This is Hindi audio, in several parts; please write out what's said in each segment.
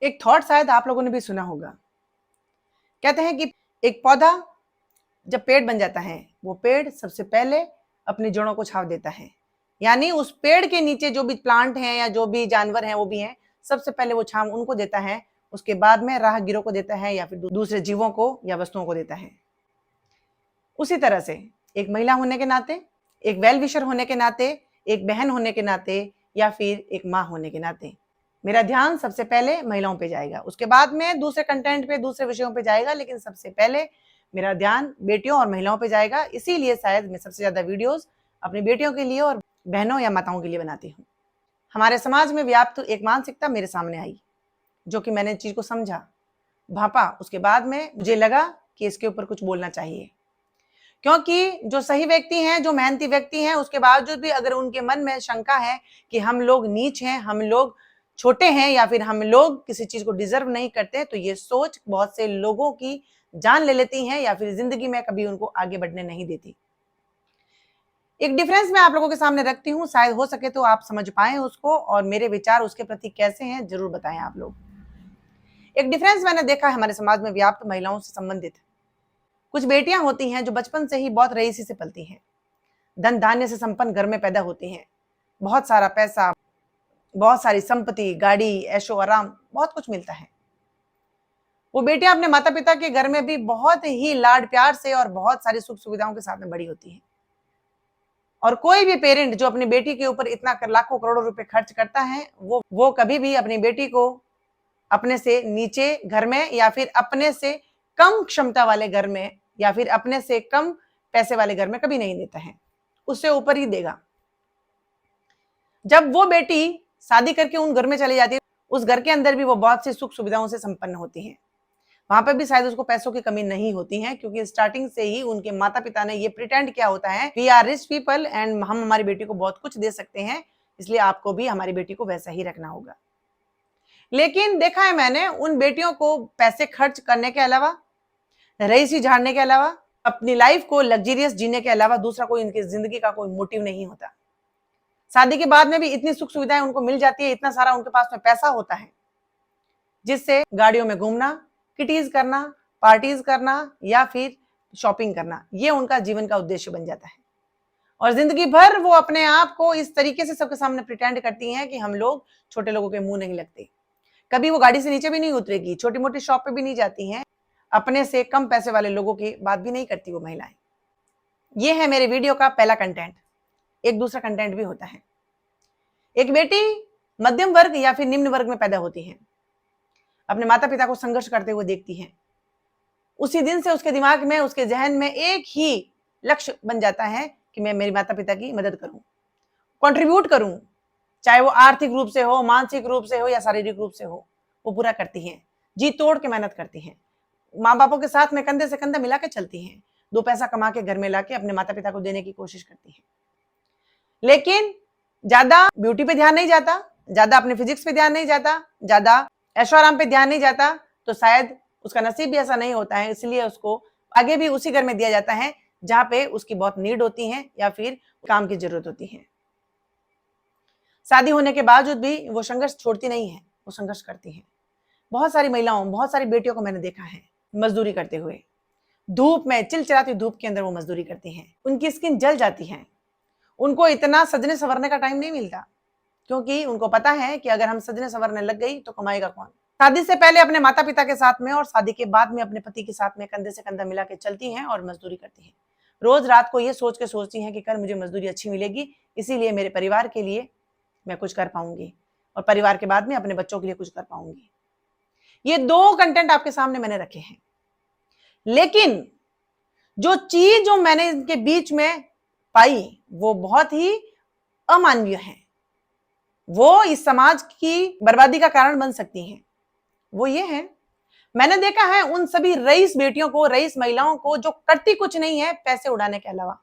एक थॉट शायद आप लोगों ने भी सुना होगा। कहते हैं कि एक पौधा जब पेड़ बन जाता है, वो पेड़ सबसे पहले अपनी जड़ों को छाव देता है। यानी उस पेड़ के नीचे जो भी प्लांट हैं या जो भी जानवर हैं वो भी हैं, सबसे पहले वो छाव उनको देता है, उसके बाद में राहगीरों को देता है या फिर दूसरे जीवों को या वस्तुओं को देता है। उसी तरह से एक महिला होने के नाते, एक वेल विशर होने के नाते, एक बहन होने के नाते या फिर एक माँ होने के नाते मेरा ध्यान सबसे पहले महिलाओं पे जाएगा, उसके बाद में दूसरे कंटेंट पे, दूसरे विषयों पे जाएगा, लेकिन सबसे पहले मेरा ध्यान बेटियों और महिलाओं पे जाएगा। इसीलिए शायद मैं सबसे ज्यादा वीडियोस अपनी बेटियों के लिए और बहनों या माताओं के लिए बनाती हूँ। हमारे समाज में व्याप्त एक मानसिकता मेरे सामने आई, जो कि मैंने चीज को समझा, भापा, उसके बाद में मुझे लगा कि इसके ऊपर कुछ बोलना चाहिए। क्योंकि जो सही व्यक्ति हैं, जो मेहनती व्यक्ति हैं, उसके बावजूद भी अगर उनके मन में शंका है कि हम लोग नीच हैं, हम लोग छोटे हैं या फिर हम लोग किसी चीज को डिजर्व नहीं करते, तो ये सोच बहुत से लोगों की जान ले लेती है या फिर जिंदगी में कभी उनको आगे बढ़ने नहीं देती। एक डिफरेंस मैं आप लोगों के सामने रखती हूँ, शायद हो सके तो आप समझ पाए उसको और मेरे विचार उसके प्रति कैसे हैं जरूर बताएं आप लोग। एक डिफरेंस मैंने देखा है हमारे समाज में व्याप्त महिलाओं से संबंधित। कुछ बेटियां होती हैं जो बचपन से ही बहुत रईसी से पलती हैं, धन धान्य से संपन्न घर में पैदा होती हैं, बहुत सारा पैसा, बहुत सारी संपत्ति, गाड़ी, ऐशो आराम, बहुत कुछ मिलता है। वो बेटियां अपने माता पिता के घर में भी बहुत ही लाड प्यार से और बहुत सारी सुख सुविधाओं के साथ में बड़ी होती हैं। और कोई भी पेरेंट जो अपनी बेटी के ऊपर इतना लाखों करोड़ों रुपए खर्च करता है, वो कभी भी अपनी बेटी को अपने से नीचे घर में या फिर अपने से कम क्षमता वाले घर में या फिर अपने से कम पैसे वाले घर में कभी नहीं देता है, उससे ऊपर ही देगा। जब वो बेटी शादी करके उन घर में चली जाती है, उस घर के अंदर भी वो बहुत सी सुख सुविधाओं से संपन्न होती है। वहां पर भी शायद उसको पैसों की कमी नहीं होती है, क्योंकि स्टार्टिंग से ही उनके माता पिता ने ये प्रिटेंड किया होता है, we are rich people and हम हमारी बेटी को बहुत कुछ दे सकते हैं, इसलिए आपको भी हमारी बेटी को वैसा ही रखना होगा। लेकिन देखा है मैंने उन बेटियों को पैसे खर्च करने के अलावा, रईसी झाड़ने के अलावा, अपनी लाइफ को लग्जरियस जीने के अलावा दूसरा कोई इनकी जिंदगी का कोई मोटिव नहीं होता। शादी के बाद में भी इतनी सुख सुविधाएं उनको मिल जाती है, इतना सारा उनके पास में पैसा होता है, जिससे गाड़ियों में घूमना, किटीज करना, पार्टीज करना या फिर शॉपिंग करना, ये उनका जीवन का उद्देश्य बन जाता है। और जिंदगी भर वो अपने आप को इस तरीके से सबके सामने प्रिटेंड करती हैं कि हम लोग छोटे लोगों के मुंह नहीं लगते। कभी वो गाड़ी से नीचे भी नहीं उतरेगी, छोटी मोटी शॉप पे भी नहीं जाती हैं, अपने से कम पैसे वाले लोगों की बात भी नहीं करती वो महिलाएं। ये है मेरे वीडियो का पहला कंटेंट। एक दूसरा कंटेंट भी होता है। एक बेटी मध्यम वर्ग या फिर निम्न वर्ग में पैदा होती है, अपने माता पिता को संघर्ष करते हुए देखती है। उसी दिन से उसके दिमाग में, उसके जहन में एक ही लक्ष्य बन जाता है कि मैं मेरे माता पिता की मदद करूं, कंट्रीब्यूट करूं, चाहे वो आर्थिक रूप से हो, मानसिक रूप से हो या शारीरिक रूप से हो, वो पूरा करती हैं, जी तोड़ के मेहनत करती हैं, माँ बापों के साथ में कंधे से कंधा मिला के चलती हैं, दो पैसा कमा के घर में लाके अपने माता पिता को देने की कोशिश करती हैं। लेकिन ज्यादा ब्यूटी पे ध्यान नहीं जाता, ज्यादा अपने फिजिक्स पे ध्यान नहीं जाता, ज्यादा ऐशो आराम पे ध्यान नहीं जाता, तो शायद उसका नसीब भी ऐसा नहीं होता है, इसलिए उसको आगे भी उसी घर में दिया जाता है जहां पे उसकी बहुत नीड होती है या फिर काम की जरूरत होती है। शादी होने के बावजूद भी वो संघर्ष छोड़ती नहीं है, वो संघर्ष करती है। बहुत सारी महिलाओं, बहुत सारी बेटियों को मैंने देखा है मजदूरी करते हुए, धूप में, चिलचिलाती धूप के अंदर वो मजदूरी करती हैं, उनकी स्किन जल जाती है, उनको इतना सजने संवरने का टाइम नहीं मिलता, क्योंकि उनको पता है कि अगर हम सजने संवरने लग गई तो कमाएगा कौन। शादी से पहले अपने माता पिता के साथ में और शादी के बाद में अपने पति के साथ में कंधे से कंधा मिला के चलती हैं और मजदूरी करती हैं। रोज रात को ये सोच के सोचती हैं कि कल मुझे मजदूरी अच्छी मिलेगी, इसीलिए मेरे परिवार के लिए मैं कुछ कर पाऊंगी और परिवार के बाद में अपने बच्चों के लिए कुछ कर पाऊंगी। ये दो कंटेंट आपके सामने मैंने रखे हैं, लेकिन जो चीज जो मैंने इनके बीच में पाई वो बहुत ही अमानवीय है, वो इस समाज की बर्बादी का कारण बन सकती हैं। वो ये है, मैंने देखा है उन सभी रईस बेटियों को, रईस महिलाओं को जो करती कुछ नहीं है पैसे उड़ाने के अलावा,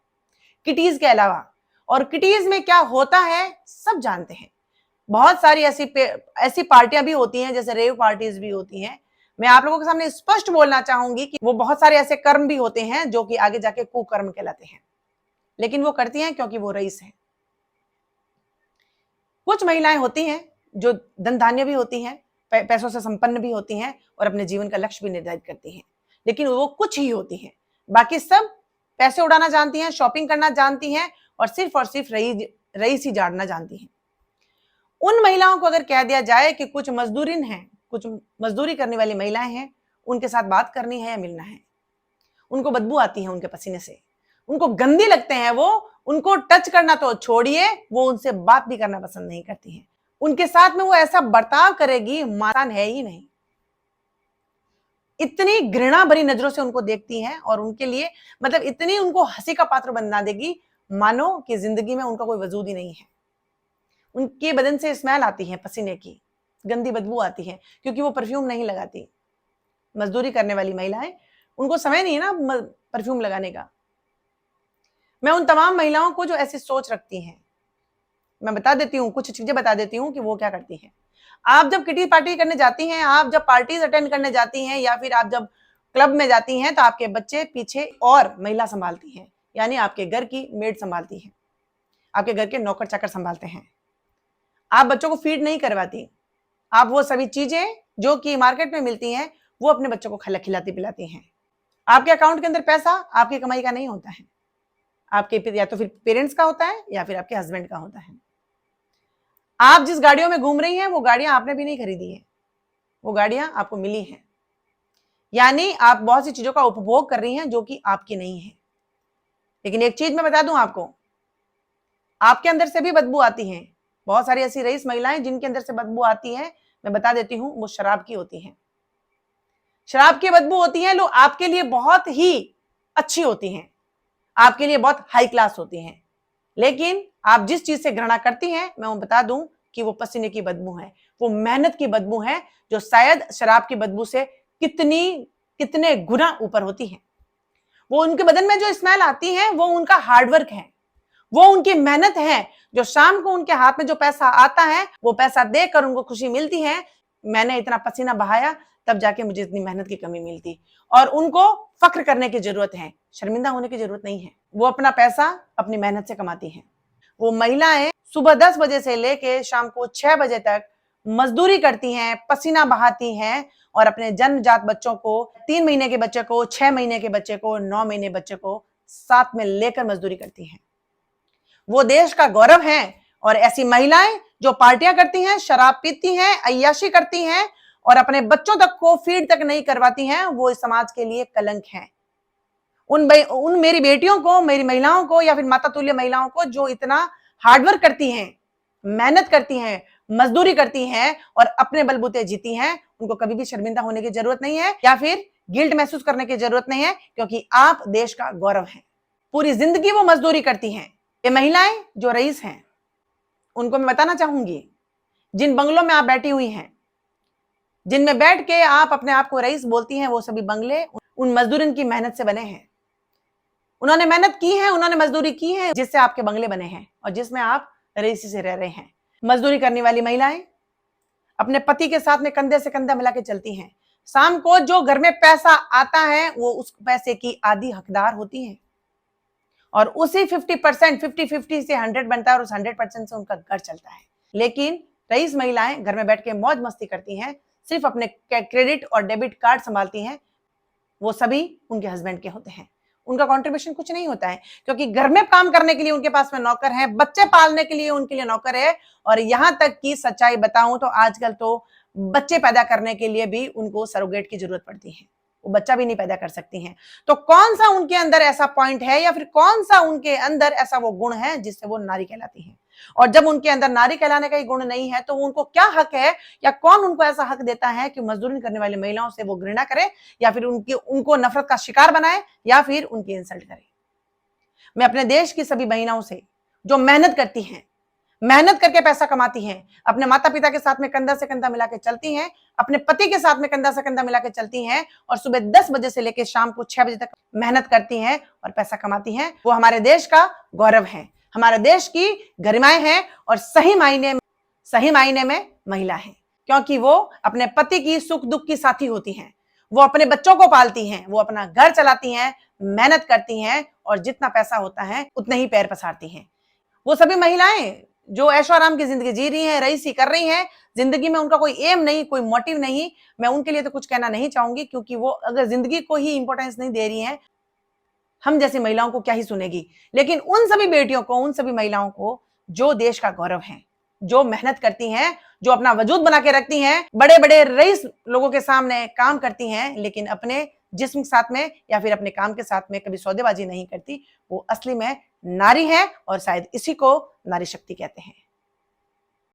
किटीज के अलावा। और किटीज में क्या होता है सब जानते हैं। बहुत सारी ऐसी पार्टियां भी होती हैं, जैसे रेव पार्टीज भी होती हैं। मैं आप लोगों के सामने स्पष्ट बोलना चाहूंगी कि वो बहुत सारे ऐसे कर्म भी होते हैं जो कि आगे जाके कुकर्म कहलाते हैं, लेकिन वो करती हैं क्योंकि वो रईस हैं। कुछ महिलाएं होती हैं जो धन धान्य भी होती हैं, पैसों से संपन्न भी होती हैं और अपने जीवन का लक्ष्य भी निर्धारित करती हैं, लेकिन वो कुछ ही होती हैं। बाकी सब पैसे उड़ाना जानती हैं, शॉपिंग करना जानती हैं और सिर्फ रईस ही झाड़ना जानती हैं। उन महिलाओं को अगर कह दिया जाए कि कुछ मजदूरिन हैं, कुछ मजदूरी करने वाली महिलाएं हैं, उनके साथ बात करनी है या मिलना है, उनको बदबू आती है उनके पसीने से, उनको गंदी लगते हैं, वो उनको टच करना तो छोड़िए, वो उनसे बात भी करना पसंद नहीं करती हैं। उनके साथ में वो ऐसा बर्ताव करेगी, मासान है ही नहीं। इतनी घृणा भरी नजरों से उनको देखती हैं और उनके लिए मतलब इतनी उनको हंसी का पात्र बना देगी मानो कि जिंदगी में उनका कोई वजूद ही नहीं है। उनके बदन से स्मेल आती है पसीने की, गंदी बदबू आती है, क्योंकि वो परफ्यूम नहीं लगाती। मजदूरी करने वाली महिलाएं, उनको समय नहीं है ना परफ्यूम लगाने का। मैं उन तमाम महिलाओं को जो ऐसी सोच रखती हैं, मैं बता देती हूँ, कुछ चीजें बता देती हूँ कि वो क्या करती हैं। आप जब किटी पार्टी करने जाती हैं, आप जब पार्टीज अटेंड करने जाती हैं, या फिर आप जब क्लब में जाती हैं, तो आपके बच्चे पीछे और महिला संभालती हैं, यानी आपके घर की मेड संभालती है, आपके घर के नौकर चाकर संभालते हैं। आप बच्चों को फीड नहीं करवाती, आप वो सभी चीजें जो कि मार्केट में मिलती हैं वो अपने बच्चों को खिलाती पिलाती हैं। आपके अकाउंट के अंदर पैसा आपकी कमाई का नहीं होता है, आपके या तो फिर पेरेंट्स का होता है या फिर आपके हस्बैंड का होता है। आप जिस गाड़ियों में घूम रही हैं वो गाड़ियां आपने भी नहीं खरीदी है, वो गाड़ियां आपको मिली हैं, यानी आप बहुत सी चीजों का उपभोग कर रही हैं जो कि आपकी नहीं है। लेकिन एक चीज मैं बता दूं आपको, आपके अंदर से भी बदबू आती है। बहुत सारी ऐसी रईस महिलाएं जिनके अंदर से बदबू आती है, मैं बता देती हूं, वो शराब की होती हैं। शराब की बदबू होती है, लोग आपके लिए बहुत ही अच्छी होती हैं, आपके लिए बहुत हाई क्लास होती हैं, लेकिन आप जिस चीज से घृणा करती हैं, मैं वो बता दूं कि वो पसीने की बदबू है, वो मेहनत की बदबू है, जो शायद शराब की बदबू से कितने गुना ऊपर होती है। वो उनके बदन में जो स्मेल आती है वो उनका हार्डवर्क है, वो उनकी मेहनत है, जो शाम को उनके हाथ में जो पैसा आता है वो पैसा देकर उनको खुशी मिलती है, मैंने इतना पसीना बहाया तब जाके मुझे इतनी मेहनत की कमी मिलती। और उनको फख्र करने की जरूरत है, शर्मिंदा होने की जरूरत नहीं है। वो अपना पैसा अपनी मेहनत से कमाती हैं। वो महिलाएं सुबह 10 बजे से लेके शाम को 6 बजे तक मजदूरी करती हैं, पसीना बहाती हैं और अपने जन्मजात बच्चों को, 3 महीने के बच्चे को, 6 महीने के बच्चे को, 9 महीने बच्चे को साथ में लेकर मजदूरी करती हैं। वो देश का गौरव है। और ऐसी महिलाएं जो पार्टियां करती हैं, शराब पीती हैं, अय्याशी करती हैं और अपने बच्चों तक को फीड तक नहीं करवाती हैं, वो इस समाज के लिए कलंक हैं। उन मेरी बेटियों को, मेरी महिलाओं को या फिर माता तुल्य महिलाओं को जो इतना हार्डवर्क करती हैं, मेहनत करती हैं, मजदूरी करती हैं और अपने बलबूते जीती हैं, उनको कभी भी शर्मिंदा होने की जरूरत नहीं है या फिर गिल्ट महसूस करने की जरूरत नहीं है, क्योंकि आप देश का गौरव हैं। पूरी जिंदगी वो मजदूरी करती हैं। ये महिलाएं जो रईस हैं, उनको मैं बताना चाहूंगी, जिन बंगलों में आप बैठी हुई हैं, जिनमें बैठ के आप अपने आप को रईस बोलती हैं, वो सभी बंगले उन मजदूरन की मेहनत से बने हैं। उन्होंने मेहनत की है, उन्होंने मजदूरी की है, जिससे आपके बंगले बने हैं और जिसमें आप रईसी से रह रहे हैं। मजदूरी करने वाली महिलाएं अपने पति के साथ में कंधे से कंधा मिला के चलती हैं। शाम को जो घर में पैसा आता है वो उस पैसे की आधी हकदार होती हैं और उसी 50% 50-50 से 100 बनता है और उस 100% से उनका घर चलता है। लेकिन रईस महिलाएं घर में बैठ के मौज मस्ती करती हैं, सिर्फ अपने क्रेडिट और डेबिट कार्ड संभालती हैं, वो सभी उनके हस्बैंड के होते हैं। उनका कंट्रीब्यूशन कुछ नहीं होता है, क्योंकि घर में काम करने के लिए उनके पास में नौकर है, बच्चे पालने के लिए उनके लिए नौकर है, और यहां तक कि सच्चाई बताऊं तो आजकल तो बच्चे पैदा करने के लिए भी उनको सरोगेट की जरूरत पड़ती है, वो बच्चा भी नहीं पैदा कर सकती हैं। तो कौन सा उनके अंदर ऐसा पॉइंट है या फिर कौन सा उनके अंदर ऐसा वो गुण है जिससे वो नारी कहलाती हैं? और जब उनके अंदर नारी कहलाने का ही गुण नहीं है तो उनको क्या हक है या कौन उनको ऐसा हक देता है कि मजदूरी करने वाली महिलाओं से वो घृणा करे या फिर उनको नफरत का शिकार बनाए या फिर उनकी इंसल्ट करे? मैं अपने देश की सभी बहनों से जो मेहनत करती हैं, मेहनत करके पैसा कमाती हैं, अपने माता पिता के साथ में कंधा से कंधा मिला के चलती हैं, अपने पति के साथ में कंधा से कंधा मिला के चलती हैं और सुबह 10 बजे से लेकर शाम को 6 बजे तक मेहनत करती हैं और पैसा कमाती हैं, वो हमारे देश का गौरव है, हमारे देश की गरिमाएं हैं और सही मायने में महिला है, क्योंकि वो अपने पति की सुख दुख की साथी होती हैं, वो अपने बच्चों को पालती हैं, वो अपना घर चलाती हैं, मेहनत करती हैं और जितना पैसा होता है उतने ही पैर पसारती हैं। वो सभी महिलाएं जो ऐशो आराम की जिंदगी जी रही हैं, रईसी कर रही हैं, जिंदगी में उनका कोई एम नहीं, कोई मोटिव नहीं, मैं उनके लिए तो कुछ कहना नहीं चाहूंगी, क्योंकि वो अगर जिंदगी को ही इंपॉर्टेंस नहीं दे रही हैं, हम जैसी महिलाओं को क्या ही सुनेगी। लेकिन उन सभी बेटियों को, उन सभी महिलाओं को जो देश का गौरव हैं, जो मेहनत करती हैं, जो अपना वजूद बना के रखती हैं, बड़े बड़े रईस लोगों के सामने काम करती हैं, लेकिन अपने जिस्म के साथ में या फिर अपने काम के साथ में कभी सौदेबाजी नहीं करती, वो असली में नारी है, और शायद इसी को नारी शक्ति कहते हैं।